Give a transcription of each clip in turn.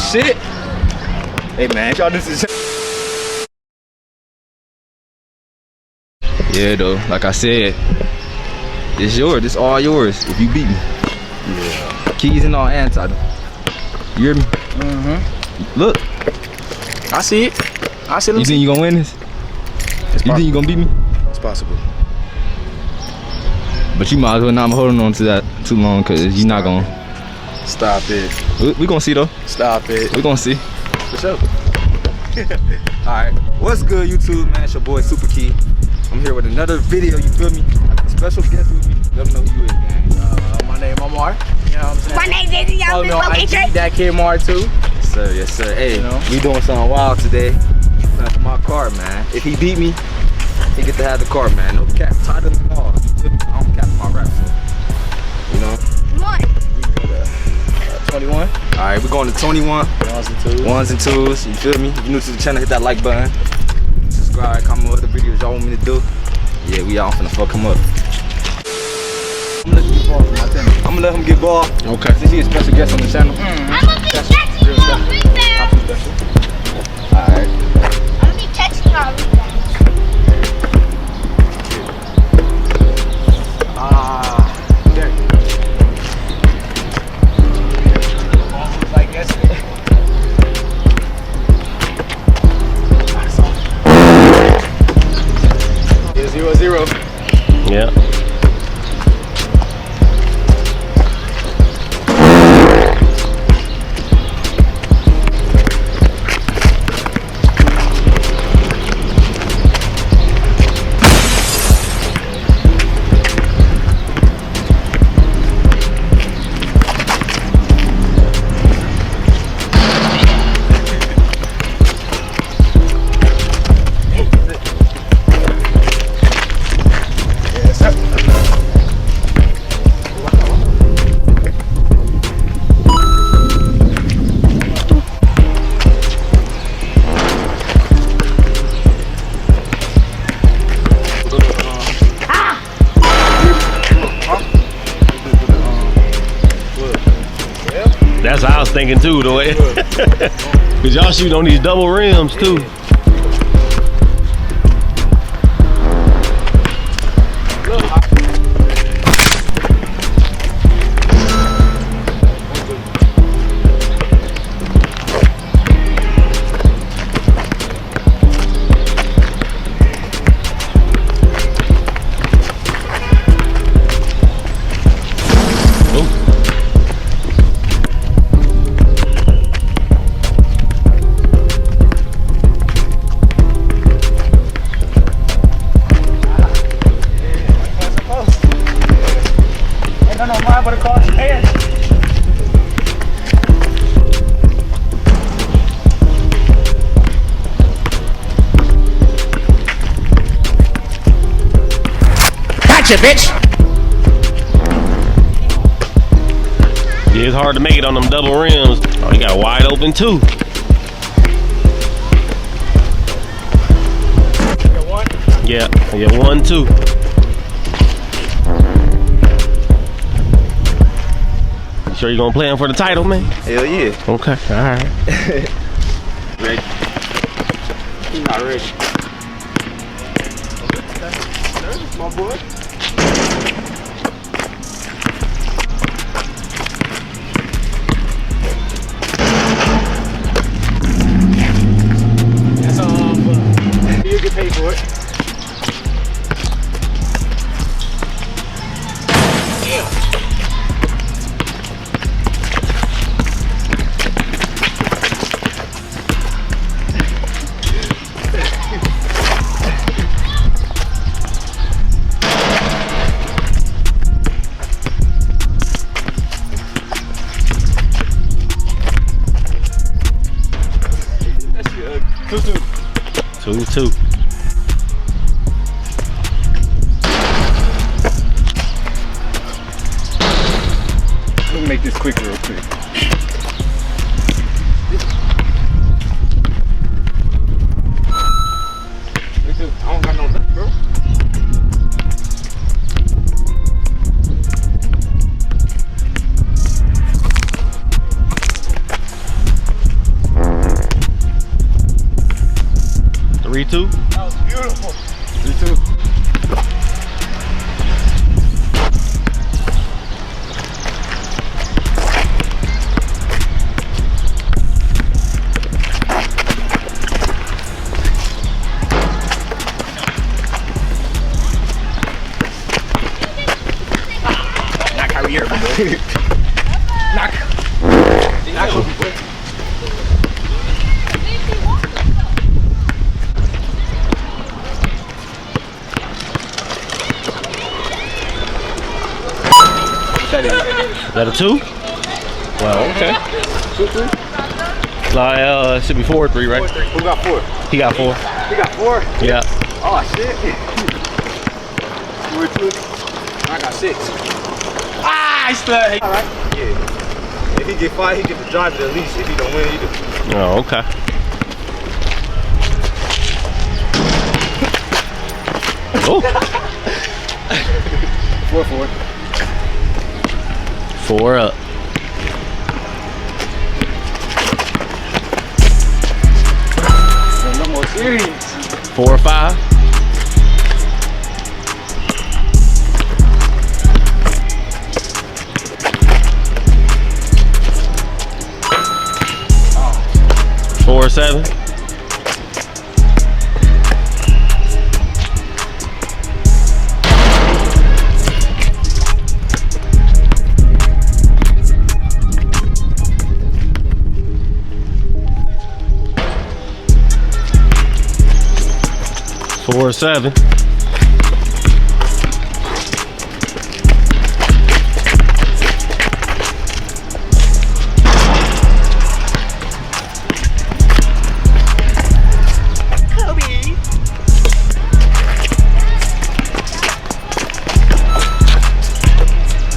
shit. Hey man, y'all this is. Yeah though, like I said, it's yours. It's all yours if you beat me. Yeah. Keys and all and title. You hear me? Mm-hmm. Look. I see it. I see it. You think you gonna win this? You think you gonna beat me? It's possible. But you might as well not holding on to that too long, cause you're not gonna. Stop it. We gonna see though. Stop it. We gonna see. For sure. Alright. What's good, YouTube, man? It's your boy Supakee. I'm here with another video, you feel me? I got a special guest with me. Let them know who you is, man. My name Omar. You know what I'm saying? My name's Izzy. Follow me on IG, that kid Mar too. Yes sir, yes sir. Hey, You know? we doing something wild today. That's my car, man. If he beat me, he get to have the car, man. No cap, title and all. You feel me? I don't cap my rap, so you know. Come on. 21. Alright, we're going to 21. Ones and twos. You feel me? If you're new to the channel, hit that like button. Subscribe, comment what other videos y'all want me to do. Yeah, we all finna fuck him up. I'm gonna let him get ball. Okay. Since he's a special guest on the channel. I'm gonna be catching you on rebound. Alright. I'm gonna be catching you on rebound. There. Almost like yesterday. Yeah, 0-0. Yeah. That's what I was thinking too, the way. Cause y'all shooting on these double rims too. Bitch. Yeah, it's hard to make it on them double rims. Oh, you got wide open too. Yeah, 1, 2. You sure you gonna play him for the title, man? Hell yeah. Okay, alright. Ready? He's not ready. My boy. That's all fun. You get paid for it. Two, two. Let me make this quick real quick. I don't got no left, bro. 3-2. That was beautiful. 3-2. Knock out here, boy. Knock. Knock. Is that a 2? Well, okay. 2-3. Like, should be 4-3, right? 4-3. Who got 4? He got 4. He got 4? Yeah. Oh, shit. You were 2? I got 6. Ah, I still. All right. Yeah. If he get 5, he get to drive it at least. If he don't win, he do. Oh, okay. Oh. 4-4. 4 up. No more series. 4 or 5. 4 or 7. 4 or 7. Kobe.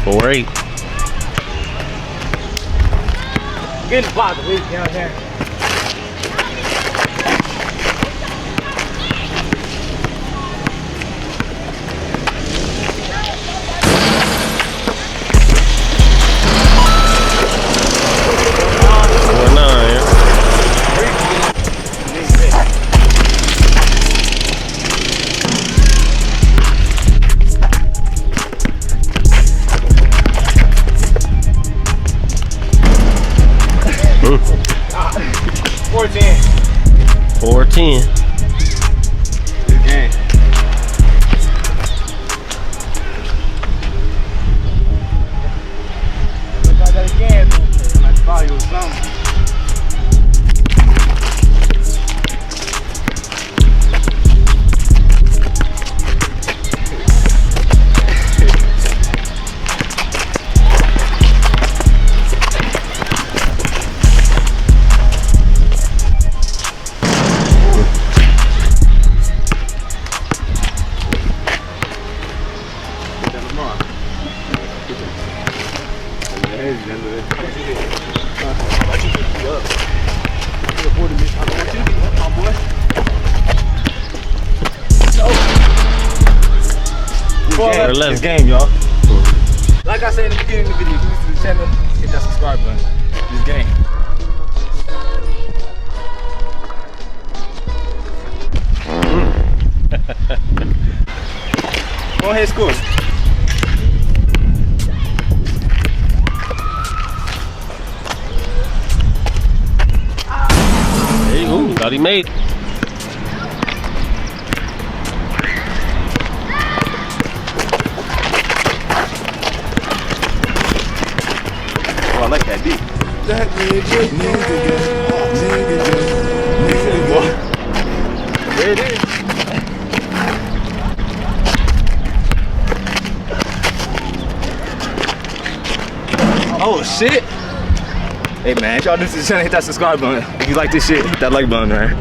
4 or 8. Get in the box, please, down there. Ah, 4-10. 4-10. Good game. Look like that again. I might buy you something. Or 11. This game, y'all. Like I said in the beginning of the video, if you're new to the channel, hit that subscribe button. This game. Go ahead, score. Hey, ooh, thought he made it. Oh, I like that beat. That nigga, There it is. Oh shit! Hey man, if y'all new to the channel, hit that subscribe button. If you like this shit, hit that like button, man.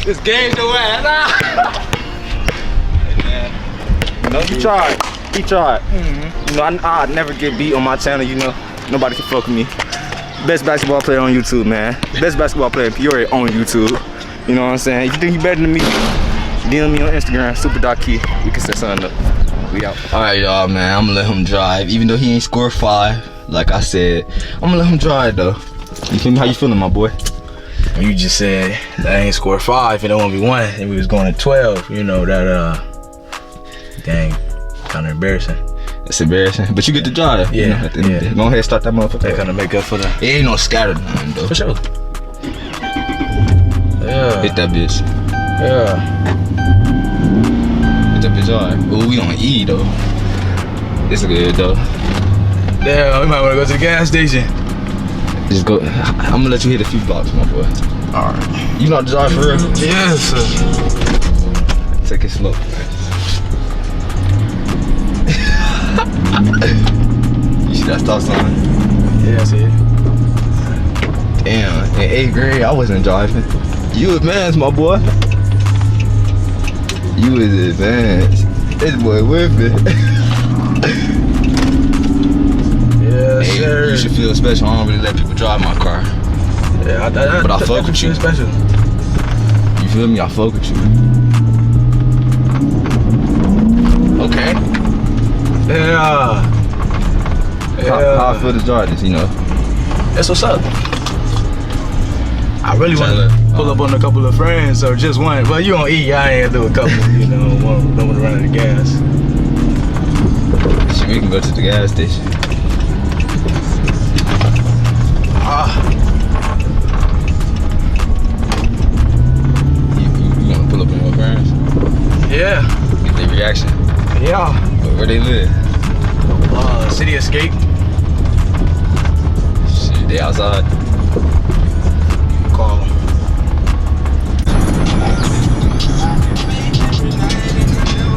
This game's the ass. Hey man, you know he tried. He tried. You know I'd never get beat on my channel. You know nobody can fuck with me. Best basketball player on YouTube, man. Best basketball player in Peoria on YouTube. You know what I'm saying? You think you better than me? DM me on Instagram, Supakee. We can set something up. We out. Alright, y'all, man. I'm gonna let him drive. Even though he ain't scored 5, like I said, I'm gonna let him drive, though. You feel me? How you feeling, my boy? You just said that I ain't scored 5 and it won't be 1, and we was going to 12. You know that dang, kind of embarrassing. It's embarrassing, but you get the drive. Yeah, you know, at the end of the day. Go ahead, start that motherfucker. They kind of make up for the. It ain't no scattered none though. For sure. Yeah. Hit that bitch. Yeah. Hit that bitch hard. Ooh, we on E though. This is good though. Damn, we might want to go to the gas station. Just go. I'm gonna let you hit a few blocks, my boy. All right. You know how to drive for real? Yes, sir. Take it slow. You see that stop sign? Yeah, I see it. Damn, in 8th grade, I wasn't driving. You advanced, my boy. You was advanced. This boy with me. Yes, Hey, sir. you should feel special. I don't really let people drive my car. Yeah, But I fuck with you. Special. You feel me? I fuck with you. Okay. Yeah. How I feel to drive this, you know? That's what's up. I really want Tyler, to pull up on a couple of friends or just one. Well, you on E, I ain't gonna do a couple, you know, don't want to run out of gas. Shit, we can go to the gas station. You wanna pull up on your parents? Yeah. Get their reaction. Yeah. Where they live? City Escape. Shit, they outside. Call them.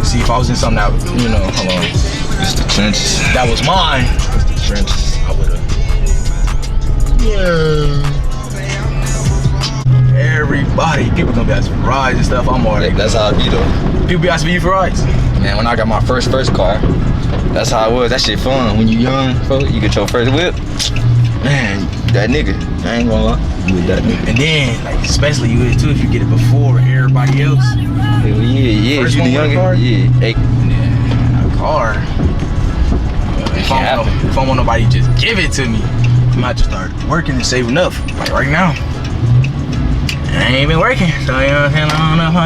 See, if I was in something that, you know, hold on. It's the trenches. That was mine. It's the trenches. I would've. Yeah. Everybody, people gonna be asking for rides and stuff. I'm already. Yeah, that's how it be though. People be asking you for rides. Man, when I got my first car, that's how it was. That shit fun. When you young, bro, you get your first whip. Man, that nigga. I ain't gonna lie. You was that nigga. And then, like, especially you is too if you get it before everybody else. Hell yeah. First You the one with a youngest. car? Yeah. Hey, Yeah, a car. If I want nobody to just give it to me, I might just start working and saving up. Like right now. I ain't been working. So you know what I'm saying? I don't know how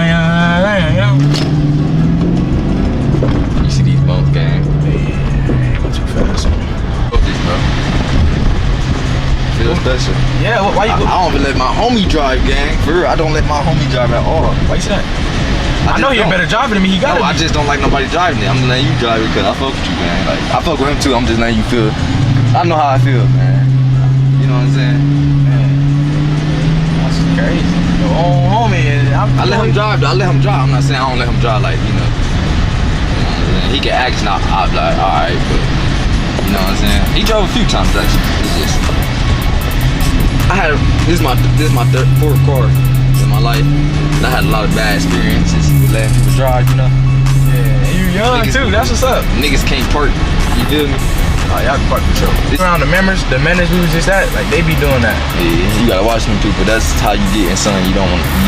you see these bumps, gang. Yeah, too fast. Fuck this, bro. Feel special. Yeah, why you I don't even let my homie drive, gang. For real, I don't let my homie drive at all. Why you say that? I know you're a better driver than me. He got it. No, I just don't like nobody driving it. I'm letting you drive it because I fuck with you, man. Like, I fuck with him too. I'm just letting you feel. I know how I feel, man. You know what I'm saying? Man, that's crazy. Your own homie. I let him drive. I let him drive. I'm not saying I don't let him drive. Like, you know what I'm saying? He can act now. I'll be like, all right, but you know what I'm saying? He drove a few times actually. It's just this is my fourth car in my life, and I had a lot of bad experiences with letting people drive. You know? Yeah, and you young Niggas- too. That's what's up. Niggas can't park. You feel me? Oh, y'all can park for sure. Around the members we was just at, like they be doing that. Yeah, you gotta watch them people. That's how you get in something you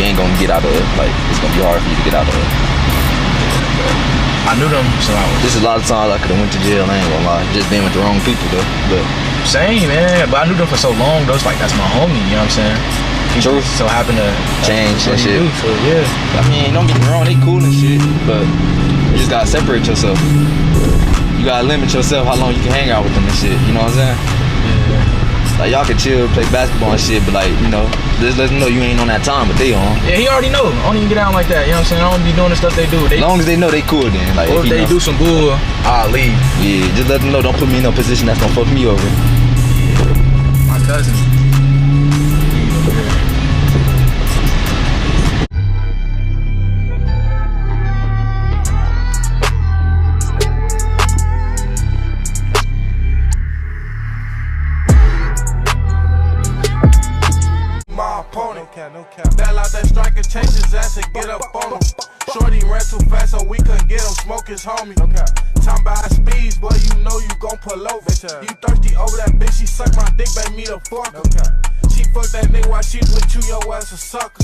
ain't gonna get out of. Like, it's gonna be hard for you to get out of. I knew them, so I was There's a lot of times I could've went to jail. I ain't gonna lie, just being with the wrong people though. But same, man. But I knew them for so long. Those like that's my homie. You know what I'm saying? He True. just so happened to Change what and he shit. do, so yeah. I mean, don't get me wrong, they cool and shit, but you just gotta separate yourself. You gotta limit yourself how long you can hang out with them and shit. You know what I'm saying? Yeah. Like, y'all can chill, play basketball and shit, but like, you know, just let them know you ain't on that time, but they on. Yeah, he already know. I don't even get out like that. You know what I'm saying? I don't be doing the stuff they do. As long as they know they cool, then. Like, Or if you they know, do some bull, I'll leave. yeah, just let them know. Don't put me in a position that's gonna fuck me over. My cousin. No cap. That out that striker, chase his ass and get up on him. Shorty ran too fast, so we couldn't get him. Smoke his homie. No cap. Talking about speeds, boy, you know you gon' pull over. You thirsty over that bitch, she suck my dick, baby, me the fuck. No cap. She fuck that nigga while she with you, your ass a sucker.